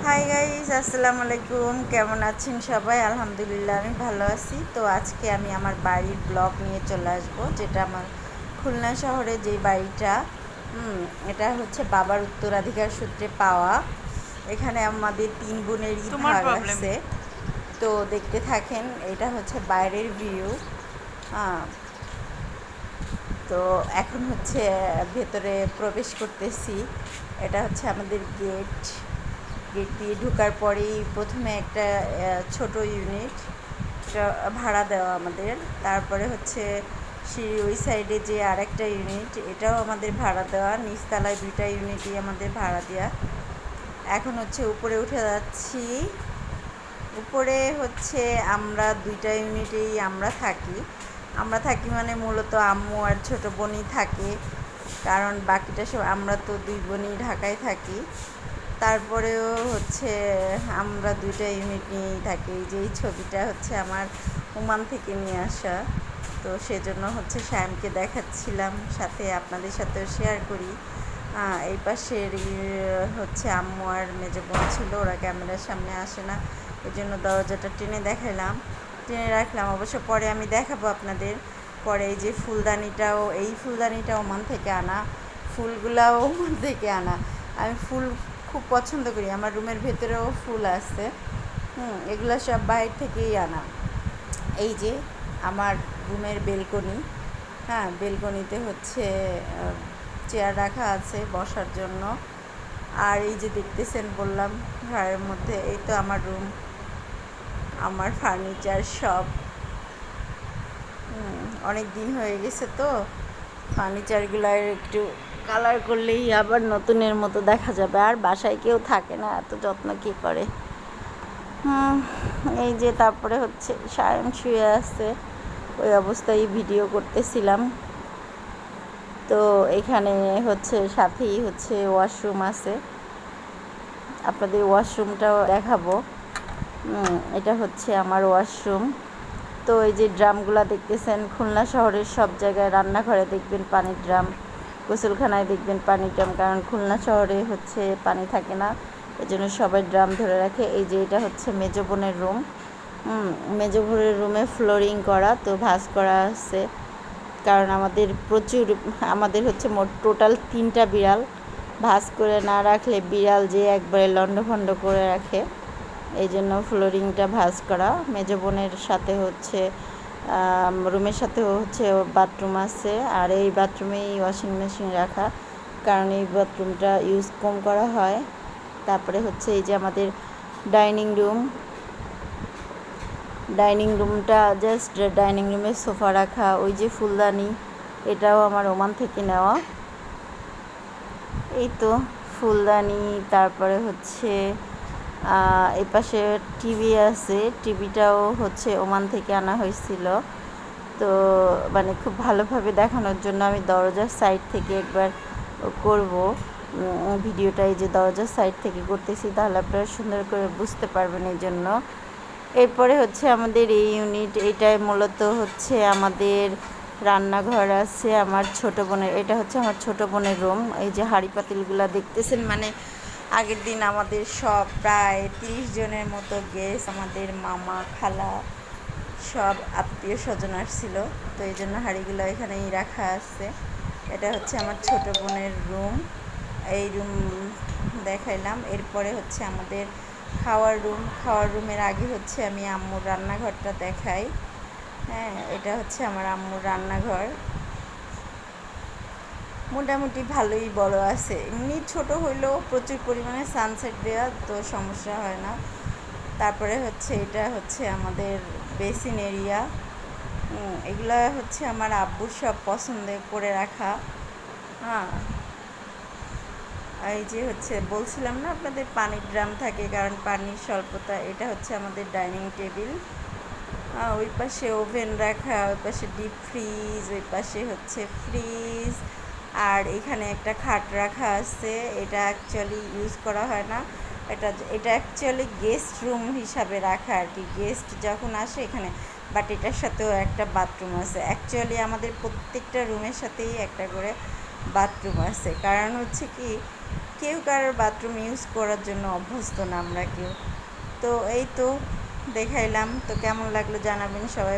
Hi guys, আসসালামু আলাইকুম। কেমন আছেন সবাই? আলহামদুলিল্লাহ, আমি ভালো আছি। তো আজকে আমি আমার বাড়ির ব্লগ নিয়ে চলে আসবো, যেটা আমার খুলনা শহরে যে বাড়িটা, এটা হচ্ছে বাবার উত্তরাধিকার সূত্রে পাওয়া। এখানে আমাদের 3 বোনেরই তোমার ভাগ প্রবলেম। আছে। তো দেখতে থাকেন, এটা হচ্ছে বাইরের ভিউ। তো এখন হচ্ছে ভেতরে প্রবেশ করতেছি। এটা হচ্ছে আমাদের গেট। গেট দিয়ে ঢোকার পরেই প্রথমে একটা ছোট ইউনিট ভাড়া দেওয়া আমাদের। তারপরে হচ্ছে ওই সাইডে যে আরেকটা ইউনিট, এটাও আমাদের ভাড়া দেওয়া। নিচতলায় 2টা ইউনিটই আমাদের ভাড়া দেওয়া। এখন হচ্ছে উপরে উঠে যাচ্ছি। উপরে হচ্ছে আমরা 2টা ইউনিটেই আমরা থাকি মানে মূলত আম্মু আর ছোটো বোনই থাকে, কারণ বাকিটা সব আমরা তো 2 বোনই ঢাকায় থাকি। তারপরেও হচ্ছে আমরা 2টা ইউনিট নিয়েই থাকি। যে এই ছবিটা হচ্ছে আমার ওমান থেকে নিয়ে আসা, তো সেজন্য হচ্ছে শ্যামকে দেখাচ্ছিলাম, সাথে আপনাদের সাথেও শেয়ার করি। এই পাশের হচ্ছে আম্মু আর মেজো বোন ছিল, ওরা ক্যামেরার সামনে আসে না, এই জন্য দরজাটা টেনে রাখলাম। অবশ্য পরে আমি দেখাবো আপনাদের। পরে এই যে এই ফুলদানিটাও ওমান থেকে আনা, ফুলগুলাও ওমান থেকে আনা। আমি ফুল খুব পছন্দ করি, আমার রুমের ভেতরেও ফুল আছে। এগুলো সব বাইরে থেকেই আনা। এই যে আমার রুমের বেলকনি। বেলকনিতে হচ্ছে চেয়ার রাখা আছে বসার জন্য। আর এই যে দেখতেছেন, বললাম ঘরের মধ্যে, এই তো আমার রুম, আমার ফার্নিচার সব। অনেক দিন হয়ে গেছে, তো ফার্নিচারগুলো একটু কালার করলেই আবার নতুনের মতো দেখা যাবে। আর বাসায় কেউ থাকে না, এত যত্ন কে করে। এই যে তারপরে হচ্ছে সায়ন শুয়ে আছে, ওই অবস্থায় ভিডিও করতেছিলাম। তো এখানে হচ্ছে সাথেই হচ্ছে ওয়াশরুম আছে, আপনাদের ওয়াশরুমটাও দেখাবো। এটা হচ্ছে আমার ওয়াশরুম। তো এই যে ড্রামগুলো দেখতেছেন, খুলনা শহরের সব জায়গায় রান্নাঘরে দেখবেন পানির ড্রাম, গোসলখানায় দেখবেন পানির ড্রাম, কারণ খুলনা শহরে হচ্ছে পানি থাকে না, এই জন্য সবাই ড্রাম ধরে রাখে। এই যে এটা হচ্ছে মেজো বোনের রুম। মেজো বোনের রুমে ফ্লোরিং করা, তো ভাঁজ করা আছে, কারণ আমাদের হচ্ছে মোট টোটাল 3টা বিড়াল। ভাঁজ করে না রাখলে বিড়াল যে একবারে লন্ডভন্ড করে রাখে, এই জন্য ফ্লোরিংটা ভাঁজ করা। মেজো বোনের সাথে হচ্ছে রুমের সাথে হচ্ছে বাথরুম আছে, আর এই বাথরুমেই ওয়াশিং মেশিন রাখা, কারণ এই বাথরুমটা ইউজ কম করা হয়। তারপরে হচ্ছে এই যে আমাদের ডাইনিং রুমটা, জাস্ট ডাইনিং রুমে সোফা রাখা। ওই যে ফুলদানি, এটাও আমার ওমান থেকে নেওয়া। এই তো ফুলদানি। তারপরে হচ্ছে এই পাশে টিভি আছে, টিভিটাও হচ্ছে ওমান থেকে আনা হয়েছিল। তো মানে খুব ভালোভাবে দেখানোর জন্য আমি দরজার সাইড থেকে একবার করব ভিডিওটা। এই যে দরজার সাইড থেকে করতেছি, তাহলে আপনারা সুন্দর করে বুঝতে পারবেন, এই জন্য। এরপরে হচ্ছে আমাদের এই ইউনিট, এটাই মূলত হচ্ছে আমাদের রান্নাঘর আছে আমার ছোটো বোনের। এটা হচ্ছে আমার ছোটো বোনের রুম। এই যে হাঁড়ি পাতিলগুলো দেখতেছেন, মানে আগের দিন আমাদের সব প্রায় 30 জনের মতো গেস্ট, আমাদের মামা খালা সব আত্মীয় স্বজন আসছিল, তো এই জন্য হাঁড়িগুলো এখানেই রাখা আছে। এটা হচ্ছে আমার ছোটো বোনের রুম। এই রুম দেখাইলাম। এরপরে হচ্ছে আমাদের খাওয়ার রুমের আগে হচ্ছে আমি আম্মুর রান্নাঘরটা দেখাই। এটা হচ্ছে আমার আম্মুর রান্নাঘর। মোটামুটি ভালোই বড় আছে, এমনি ছোট হইলেও প্রচুর পরিমাণে সানসেট দেওয়া, তো সমস্যা হয় না। তারপরে হচ্ছে এটা হচ্ছে আমাদের বেসিন এরিয়া। এগুলা হচ্ছে আমার আব্বুর সব পছন্দ করে রাখা। এই যে হচ্ছে বলছিলাম না আপনাদের পানির ড্রাম থাকে, কারণ পানির স্বল্পতা। এটা হচ্ছে আমাদের ডাইনিং টেবিল। ওই পাশে ওভেন রাখা, ওই পাশে ডিপ ফ্রিজ, ওই পাশে হচ্ছে ফ্রিজ, আর এখানে একটা খাট রাখা আছে। এটা অ্যাকচুয়ালি ইউজ করা হয় না, এটা অ্যাকচুয়ালি গেস্ট রুম হিসাবে রাখা আর কি, গেস্ট যখন আসে এখানে। বাট এটার সাথেও একটা বাথরুম আছে। অ্যাকচুয়ালি আমাদের প্রত্যেকটা রুমের সাথেই একটা করে বাথরুম আছে, কারণ হচ্ছে কি কেউ কারোর বাথরুম ইউজ করার জন্য অভ্যস্ত না আমরা কেউ। তো এই তো দেখাইলাম, তো কেমন লাগলো জানাবেন সবাই।